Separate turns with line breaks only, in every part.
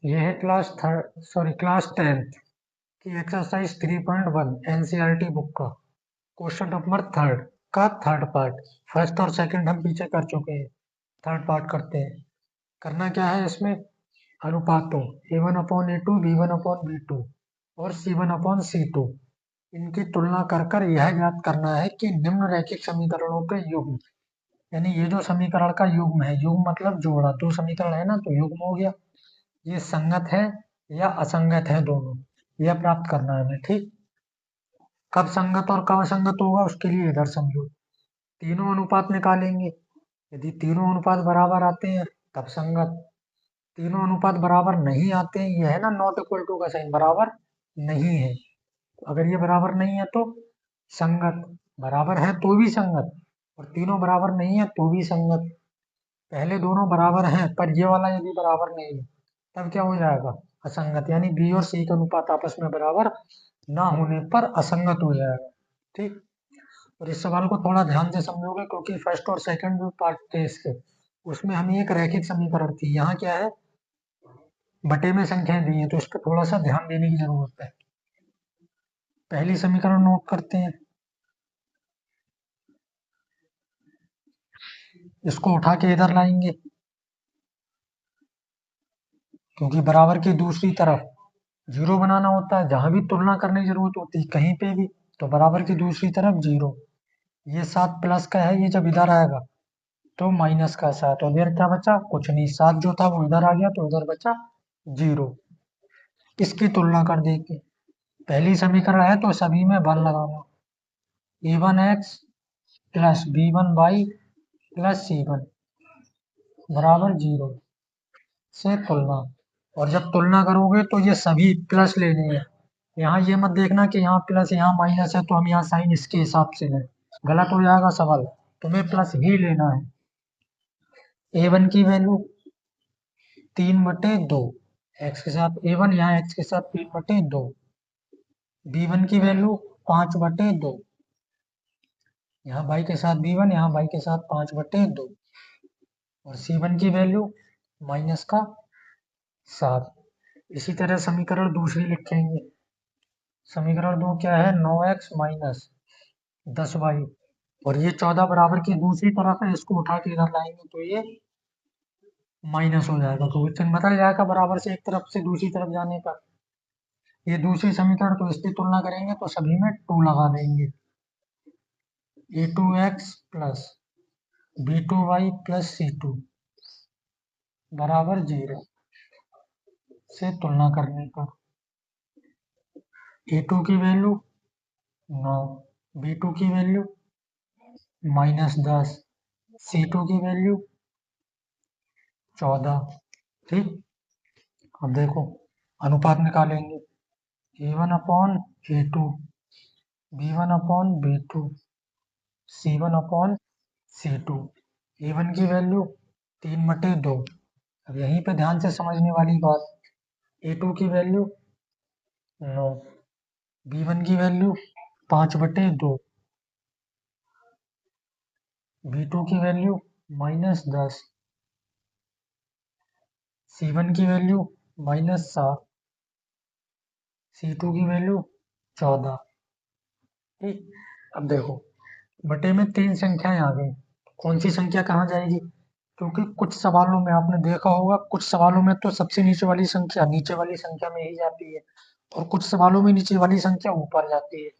ये है class 10th की एक्सरसाइज 3.1 एनसीईआरटी बुक का क्वेश्चन नंबर थर्ड का थर्ड पार्ट। फर्स्ट और सेकंड हम पीछे कर चुके हैं, थर्ड पार्ट करते हैं। करना क्या है इसमें, अनुपातों A1/A2, B1/B2 और C1/C2 इनकी तुलना कर कर यह ज्ञात करना है कि निम्न रैखिक समीकरणों के युग्म, यानी ये जो समीकरण का युग्म है, युग्म मतलब जोड़ा, दो समीकरण है ना तो युग्म हो गया, ये संगत है या असंगत है दोनों, यह प्राप्त करना है हमें। ठीक, कब संगत और कब असंगत होगा उसके लिए इधर समझो, तीनों अनुपात निकालेंगे। यदि तीनों अनुपात बराबर आते हैं तब संगत, तीनों अनुपात बराबर नहीं आते हैं, यह है ना नॉट इक्वल टू का साइन, बराबर नहीं है, तो अगर ये बराबर नहीं है तो संगत, बराबर है तो भी संगत, और तीनों बराबर नहीं है तो भी संगत। पहले दोनों बराबर हैं पर ये वाला यदि बराबर नहीं है तब क्या हो जाएगा, असंगत, यानी बी और सी का अनुपात आपस में बराबर ना होने पर असंगत हो जाएगा। ठीक, और इस सवाल को थोड़ा ध्यान से समझोगे क्योंकि फर्स्ट और सेकंड जो पार्ट थे इसके, उसमें हमें एक रैखिक समीकरण थी, यहाँ क्या है बटे में संख्याएं दी हैं, तो इस पर थोड़ा सा ध्यान देने की जरूरत है। पहली समीकरण नोट करते हैं, इसको उठा के इधर लाएंगे क्योंकि बराबर की दूसरी तरफ जीरो बनाना होता है, जहां भी तुलना करने की जरूरत होती है कहीं पे भी, तो बराबर की दूसरी तरफ जीरो, ये 7 प्लस का है, ये जब इधर आएगा तो माइनस का 7, और इधर क्या बचा, कुछ नहीं, 7 जो था वो इधर आ गया तो इधर बचा जीरो। इसकी तुलना कर देंगे, पहली समीकरण है तो सभी में 1 लगाना, a1x plus b1y plus c1 बराबर जीरो से तुलना, और जब तुलना करोगे तो ये सभी प्लस लेने हैं, यहाँ ये मत देखना कि यहाँ प्लस यहाँ माइनस है तो हम यहाँ साइन इसके हिसाब से लें, गलत हो जाएगा सवाल, तुम्हें प्लस ही लेना है। a1 की वैल्यू 3/2 एक्स के साथ, a1 यहाँ एक्स के साथ 3/2, b1 की वैल्यू 5/2, यहाँ y के साथ b1, यहाँ y के साथ 5/2, और c1 की वैल्यू माइनस का 7। इसी तरह समीकरण दूसरी लिखेंगे, समीकरण दो क्या है, 9x माइनस 10y, और ये 14 बराबर की दूसरी तरफ है, इसको उठा के इधर लाएंगे तो ये माइनस हो जाएगा, तो चिन्ह बदल जाएगा बराबर से एक तरफ से दूसरी तरफ जाने का। ये दूसरी समीकरण, तो इसकी तुलना करेंगे तो सभी में 2 लगा देंगे, a2x plus b2y plus c2 बराबर 0 से तुलना करने पर a2 की वैल्यू 9, b2 की वैल्यू -10, c2 की वैल्यू 14। ठीक, अब देखो अनुपात निकालेंगे, a1/a2, b1/b2, c1/c2। a1 की वैल्यू 3/2, अब यहीं पे ध्यान से समझने वाली बात, a2 की वैल्यू 9, b1 की वैल्यू 5/2, b2 की वैल्यू -10, c1 की वैल्यू -7, c2 की वैल्यू 14। ठीक, अब देखो बटे में 3 संख्याएं आ गई, कौन सी संख्या कहाँ जाएगी, क्योंकि कुछ सवालों में आपने देखा होगा, कुछ सवालों में तो सबसे नीचे वाली संख्या नीचे वाली संख्या में ही जाती है, और कुछ सवालों में नीचे वाली संख्या ऊपर जाती है।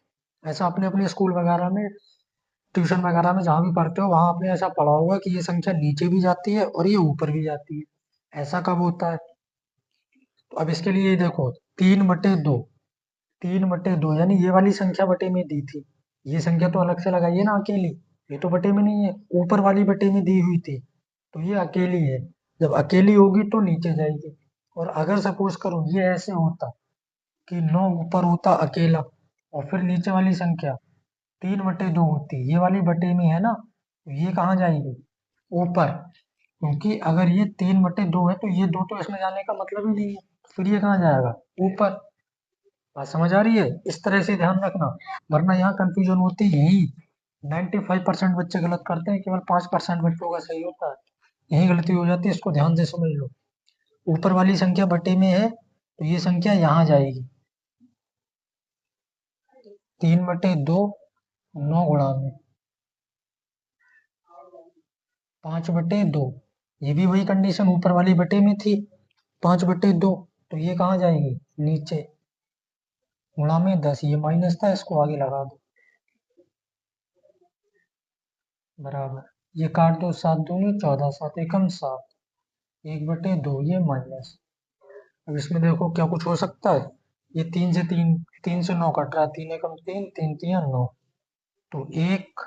ऐसा आपने अपने स्कूल वगैरह में, ट्यूशन वगैरह में जहाँ भी पढ़ते हो वहाँ आपने ऐसा पढ़ा होगा कि ये संख्या नीचे भी जाती है और ये ऊपर भी जाती है। ऐसा कब होता है, तो अब इसके लिए देखो 3/2, 3/2 यानी ये वाली संख्या बटे में दी थी, ये संख्या तो अलग से लगाइए ना अकेली, ये तो बटे में नहीं है, ऊपर वाली बटे में दी हुई थी, तो ये अकेली है, जब अकेली होगी तो नीचे जाएगी। और अगर सपोज करो ये ऐसे होता कि 9 ऊपर होता अकेला और फिर नीचे वाली संख्या 3/2 होती, ये वाली बटे में है ना, तो ये कहाँ जाएगी, ऊपर, क्योंकि अगर ये 3/2 है तो ये दो तो इसमें जाने का मतलब ही नहीं है, फिर ये कहाँ जाएगा, ऊपर। बात समझ आ रही है, इस तरह से ध्यान रखना, वरना यहाँ कंफ्यूजन होती है यही, 95% बच्चे गलत करते हैं, केवल 5% बच्चों का सही होता है, यही गलती हो जाती है, इसको ध्यान से समझ लो। ऊपर वाली संख्या बटे में है तो ये संख्या यहाँ जाएगी। 3/2 9 गुणा में 5/2, ये भी वही कंडीशन ऊपर वाली बटे में थी। 5/2 तो ये कहाँ जाएगी नीचे, गुणा में 10, ये माइनस था इसको आगे लगा दो बराबर, ये काट दो, 7 दूनी 14, 7 एकम 7, 1/2 ये माइनस। अब इसमें देखो क्या कुछ हो सकता है, ये 3 से 9 कट रहा है, 3 एकम 3, 3 तिया 9, तो 1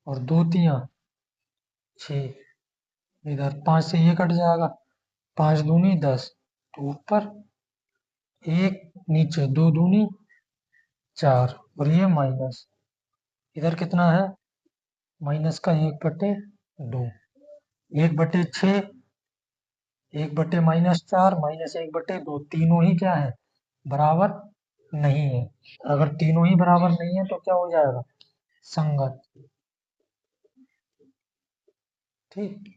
और 2 तिया 6, इधर 5 से ये कट जाएगा, 5 दूनी 10, तो ऊपर 1, नीचे 2 दूनी 4 और ये माइनस, इधर कितना है माइनस का 1/2, 1/6, 1/-4 माइनस 1/2, तीनों ही क्या है बराबर नहीं है। अगर तीनों ही बराबर नहीं है तो क्या हो जाएगा संगत। ठीक,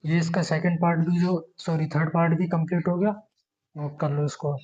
ये इसका सेकंड पार्ट भी जो सॉरी थर्ड पार्ट भी कंप्लीट हो गया, नोट कर लो इसको।